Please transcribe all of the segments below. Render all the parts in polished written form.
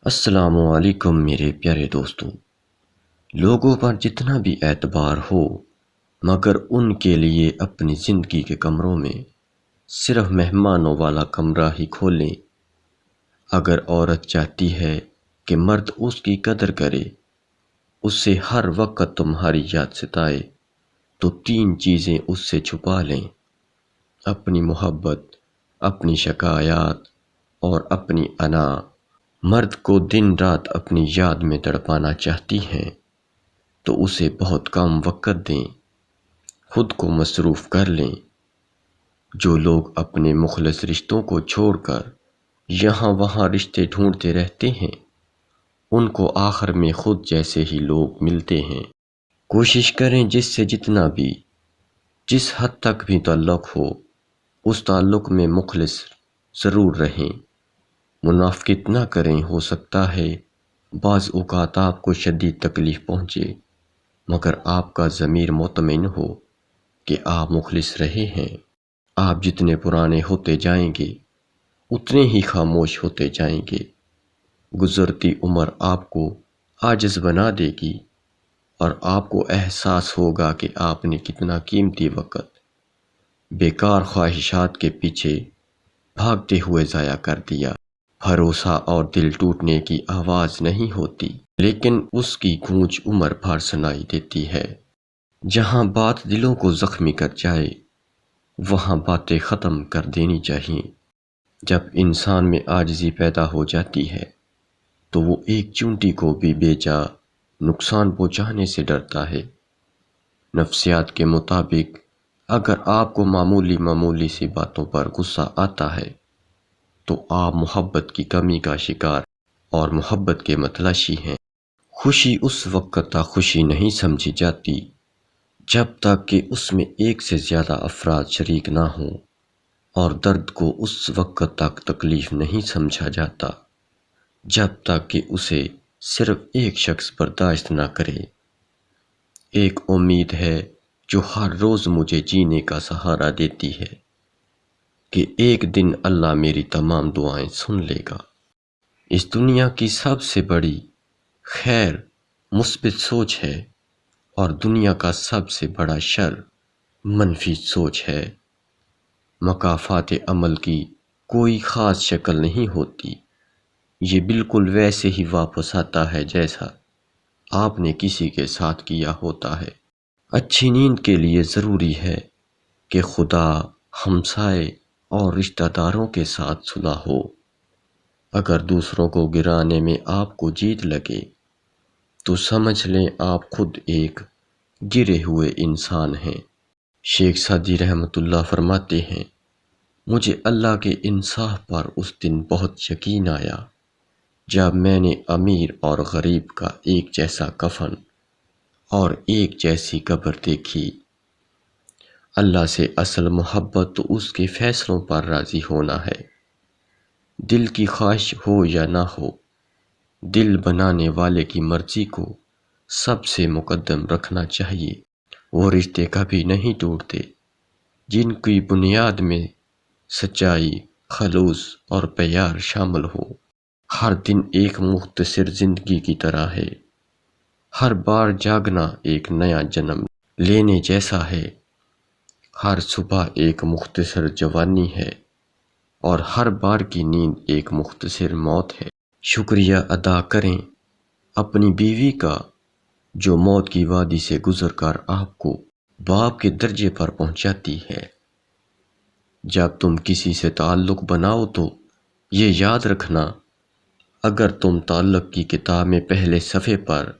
السلام علیکم میرے پیارے دوستوں۔ لوگوں پر جتنا بھی اعتبار ہو مگر ان کے لیے اپنی زندگی کے کمروں میں صرف مہمانوں والا کمرہ ہی کھولیں۔ اگر عورت چاہتی ہے کہ مرد اس کی قدر کرے، اس سے ہر وقت تمہاری یاد ستائے، تو 3 چیزیں اس سے چھپا لیں: اپنی محبت، اپنی شکایات اور اپنی انا۔ مرد کو دن رات اپنی یاد میں تڑپانا چاہتی ہیں تو اسے بہت کم وقت دیں، خود کو مصروف کر لیں۔ جو لوگ اپنے مخلص رشتوں کو چھوڑ کر یہاں وہاں رشتے ڈھونڈتے رہتے ہیں، ان کو آخر میں خود جیسے ہی لوگ ملتے ہیں۔ کوشش کریں جس سے جتنا بھی، جس حد تک بھی تعلق ہو، اس تعلق میں مخلص ضرور رہیں۔ منافقت نہ کریں، ہو سکتا ہے بعض اوقات آپ کو شدید تکلیف پہنچے، مگر آپ کا ضمیر مطمئن ہو کہ آپ مخلص رہے ہیں۔ آپ جتنے پرانے ہوتے جائیں گے اتنے ہی خاموش ہوتے جائیں گے۔ گزرتی عمر آپ کو عاجز بنا دے گی اور آپ کو احساس ہوگا کہ آپ نے کتنا قیمتی وقت بیکار خواہشات کے پیچھے بھاگتے ہوئے ضائع کر دیا۔ بھروسہ اور دل ٹوٹنے کی آواز نہیں ہوتی، لیکن اس کی گونج عمر بھر سنائی دیتی ہے۔ جہاں بات دلوں کو زخمی کر جائے وہاں باتیں ختم کر دینی چاہیے۔ جب انسان میں عاجزی پیدا ہو جاتی ہے تو وہ ایک چونٹی کو بھی بے جا نقصان پہنچانے سے ڈرتا ہے۔ نفسیات کے مطابق اگر آپ کو معمولی سی باتوں پر غصہ آتا ہے تو آپ محبت کی کمی کا شکار اور محبت کے متلاشی ہیں۔ خوشی اس وقت تک خوشی نہیں سمجھی جاتی جب تک کہ اس میں ایک سے زیادہ افراد شریک نہ ہوں، اور درد کو اس وقت تک تکلیف نہیں سمجھا جاتا جب تک کہ اسے صرف ایک شخص برداشت نہ کرے۔ ایک امید ہے جو ہر روز مجھے جینے کا سہارا دیتی ہے کہ ایک دن اللہ میری تمام دعائیں سن لے گا۔ اس دنیا کی سب سے بڑی خیر مثبت سوچ ہے اور دنیا کا سب سے بڑا شر منفی سوچ ہے۔ مکافات عمل کی کوئی خاص شکل نہیں ہوتی، یہ بالکل ویسے ہی واپس آتا ہے جیسا آپ نے کسی کے ساتھ کیا ہوتا ہے۔ اچھی نیند کے لیے ضروری ہے کہ خدا، ہمسائے اور رشتہ داروں کے ساتھ صلح ہو۔ اگر دوسروں کو گرانے میں آپ کو جیت لگے تو سمجھ لیں آپ خود ایک گرے ہوئے انسان ہیں۔ شیخ سعدی رحمۃ اللہ فرماتے ہیں، مجھے اللہ کے انصاف پر اس دن بہت یقین آیا جب میں نے امیر اور غریب کا ایک جیسا کفن اور ایک جیسی قبر دیکھی۔ اللہ سے اصل محبت تو اس کے فیصلوں پر راضی ہونا ہے۔ دل کی خواہش ہو یا نہ ہو، دل بنانے والے کی مرضی کو سب سے مقدم رکھنا چاہیے۔ وہ رشتے کبھی نہیں ٹوٹتے جن کی بنیاد میں سچائی، خلوص اور پیار شامل ہو۔ ہر دن ایک مختصر زندگی کی طرح ہے، ہر بار جاگنا ایک نیا جنم لینے جیسا ہے۔ ہر صبح ایک مختصر جوانی ہے اور ہر بار کی نیند ایک مختصر موت ہے۔ شکریہ ادا کریں اپنی بیوی کا جو موت کی وادی سے گزر کر آپ کو باپ کے درجے پر پہنچاتی ہے۔ جب تم کسی سے تعلق بناؤ تو یہ یاد رکھنا، اگر تم تعلق کی کتاب میں پہلے صفحے پر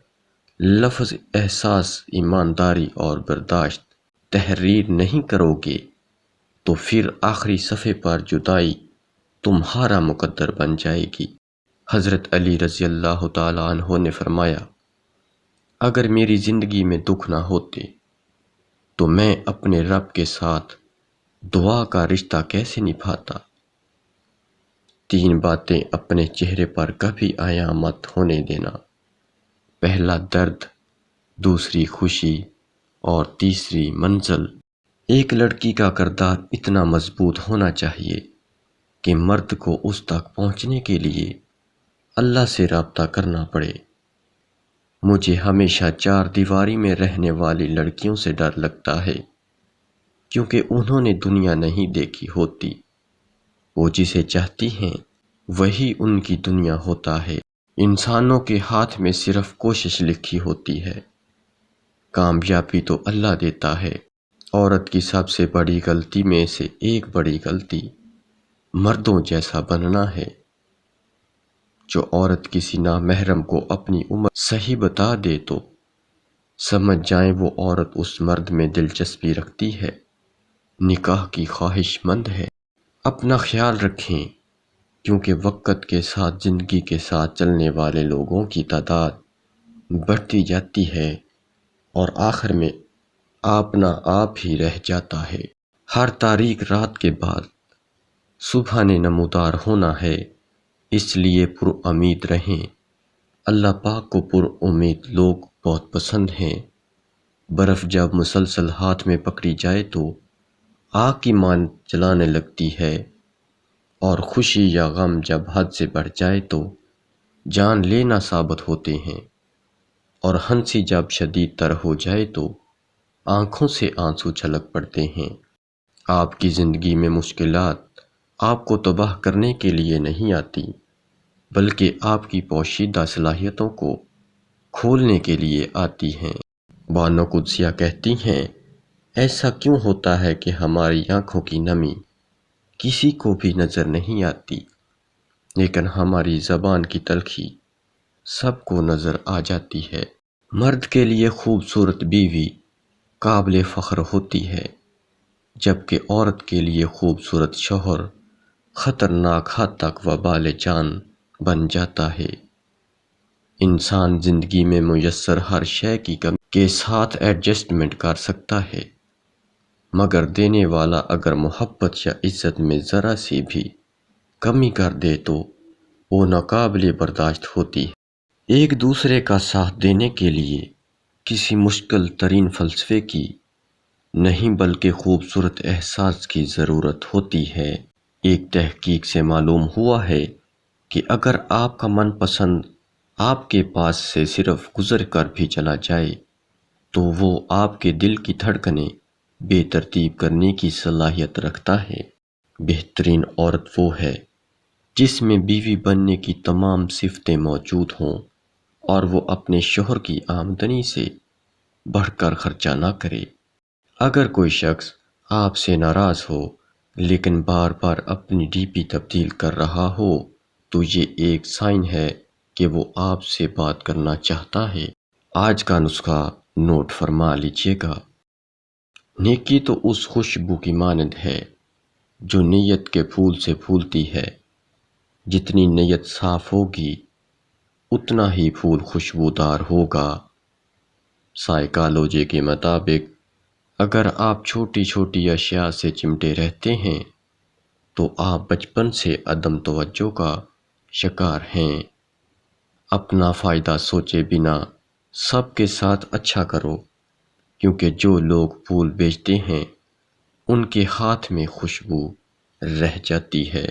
لفظ احساس، ایمانداری اور برداشت تحریر نہیں کرو گے تو پھر آخری صفحے پر جدائی تمہارا مقدر بن جائے گی۔ حضرت علی رضی اللہ تعالیٰ عنہ نے فرمایا، اگر میری زندگی میں دکھ نہ ہوتے تو میں اپنے رب کے ساتھ دعا کا رشتہ کیسے نبھاتا۔ 3 باتیں اپنے چہرے پر کبھی عیاں مت ہونے دینا: پہلا درد، دوسری خوشی اور تیسری منزل۔ ایک لڑکی کا کردار اتنا مضبوط ہونا چاہیے کہ مرد کو اس تک پہنچنے کے لیے اللہ سے رابطہ کرنا پڑے۔ مجھے ہمیشہ چار دیواری میں رہنے والی لڑکیوں سے ڈر لگتا ہے، کیونکہ انہوں نے دنیا نہیں دیکھی ہوتی۔ وہ جسے چاہتی ہیں وہی ان کی دنیا ہوتا ہے۔ انسانوں کے ہاتھ میں صرف کوشش لکھی ہوتی ہے، کامیابی تو اللہ دیتا ہے۔ عورت کی سب سے بڑی غلطی میں سے ایک بڑی غلطی مردوں جیسا بننا ہے۔ جو عورت کسی نامحرم کو اپنی عمر صحیح بتا دے تو سمجھ جائیں وہ عورت اس مرد میں دلچسپی رکھتی ہے، نکاح کی خواہش مند ہے۔ اپنا خیال رکھیں، کیونکہ وقت کے ساتھ زندگی کے ساتھ چلنے والے لوگوں کی تعداد بڑھتی جاتی ہے اور آخر میں اپنا آپ ہی رہ جاتا ہے۔ ہر تاریک رات کے بعد صبح نے نمودار ہونا ہے، اس لیے پر امید رہیں۔ اللہ پاک کو پر امید لوگ بہت پسند ہیں۔ برف جب مسلسل ہاتھ میں پکڑی جائے تو آگ کی مانند جلانے لگتی ہے، اور خوشی یا غم جب حد سے بڑھ جائے تو جان لینا ثابت ہوتے ہیں، اور ہنسی جب شدید تر ہو جائے تو آنکھوں سے آنسو چھلک پڑتے ہیں۔ آپ کی زندگی میں مشکلات آپ کو تباہ کرنے کے لیے نہیں آتی، بلکہ آپ کی پوشیدہ صلاحیتوں کو کھولنے کے لیے آتی ہیں۔ بانو قدسیہ کہتی ہیں، ایسا کیوں ہوتا ہے کہ ہماری آنکھوں کی نمی کسی کو بھی نظر نہیں آتی، لیکن ہماری زبان کی تلخی سب کو نظر آ جاتی ہے۔ مرد کے لیے خوبصورت بیوی قابل فخر ہوتی ہے، جبکہ عورت کے لیے خوبصورت شوہر خطرناک حد تک وبال جان بن جاتا ہے۔ انسان زندگی میں میسر ہر شے کی کمی کے ساتھ ایڈجسٹمنٹ کر سکتا ہے، مگر دینے والا اگر محبت یا عزت میں ذرا سی بھی کمی کر دے تو وہ ناقابل برداشت ہوتی ہے۔ ایک دوسرے کا ساتھ دینے کے لیے کسی مشکل ترین فلسفے کی نہیں بلکہ خوبصورت احساس کی ضرورت ہوتی ہے۔ ایک تحقیق سے معلوم ہوا ہے کہ اگر آپ کا من پسند آپ کے پاس سے صرف گزر کر بھی چلا جائے تو وہ آپ کے دل کی دھڑکنیں بے ترتیب کرنے کی صلاحیت رکھتا ہے۔ بہترین عورت وہ ہے جس میں بیوی بننے کی تمام صفتیں موجود ہوں اور وہ اپنے شوہر کی آمدنی سے بڑھ کر خرچہ نہ کرے۔ اگر کوئی شخص آپ سے ناراض ہو لیکن بار بار اپنی ڈی پی تبدیل کر رہا ہو تو یہ ایک سائن ہے کہ وہ آپ سے بات کرنا چاہتا ہے۔ آج کا نسخہ نوٹ فرما لیجیے گا۔ نیکی تو اس خوشبو کی مانند ہے جو نیت کے پھول سے پھولتی ہے۔ جتنی نیت صاف ہوگی اتنا ہی پھول خوشبودار ہوگا۔ سائیکالوجی کے مطابق اگر آپ چھوٹی چھوٹی اشیاء سے چمٹے رہتے ہیں تو آپ بچپن سے عدم توجہ کا شکار ہیں۔ اپنا فائدہ سوچے بنا سب کے ساتھ اچھا کرو، کیونکہ جو لوگ پھول بیچتے ہیں ان کے ہاتھ میں خوشبو رہ جاتی ہے۔